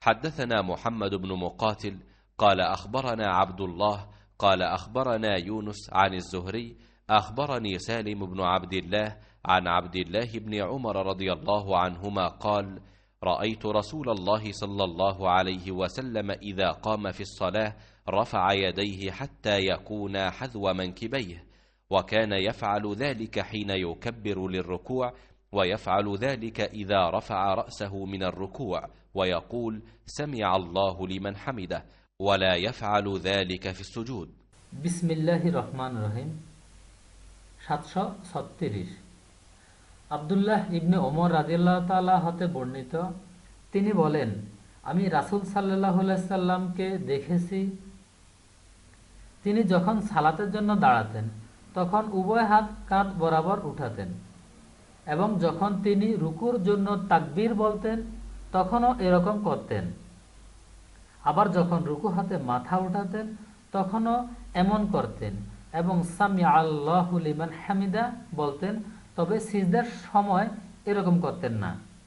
حدثنا محمد بن مقاتل قال أخبرنا عبد الله قال أخبرنا يونس عن الزهري أخبرني سالم بن عبد الله عن عبد الله بن عمر رضي الله عنهما قال: رأيت رسول الله صلى الله عليه وسلم إذا قام في الصلاة رفع يديه حتى يكون حذو منكبيه، وكان يفعل ذلك حين يكبر للركوع، ويفعل ذلك إذا رفع رأسه من الركوع ويقول: سمع الله لمن حمده، ولا يفعل ذلك في السجود। বিসমিল্লাহির রহমানির রহিম। 736 আব্দুল্লাহ ইবনে ওমর রাদিয়াল্লাহু তাআলা হতে বর্ণিত, তিনি বলেন, আমি রাসূল সাল্লাল্লাহু আলাইহি সাল্লামকে দেখেছি, তিনি যখন সালাতের জন্য দাঁড়াতেন তখন উভয় হাত কাঁধ বরাবর উঠাতেন, এবং যখন তিনি রুকুর জন্য তাকবীর বলতেন তখনও এরকম করতেন। আবার যখন রুকু হাতে মাথা উঠাতেন তখনও এমন করতেন, এবং সামিআ আল্লাহু লিমান হামিদা বলতেন, তবে সিজদার সময় এরকম করতেন না।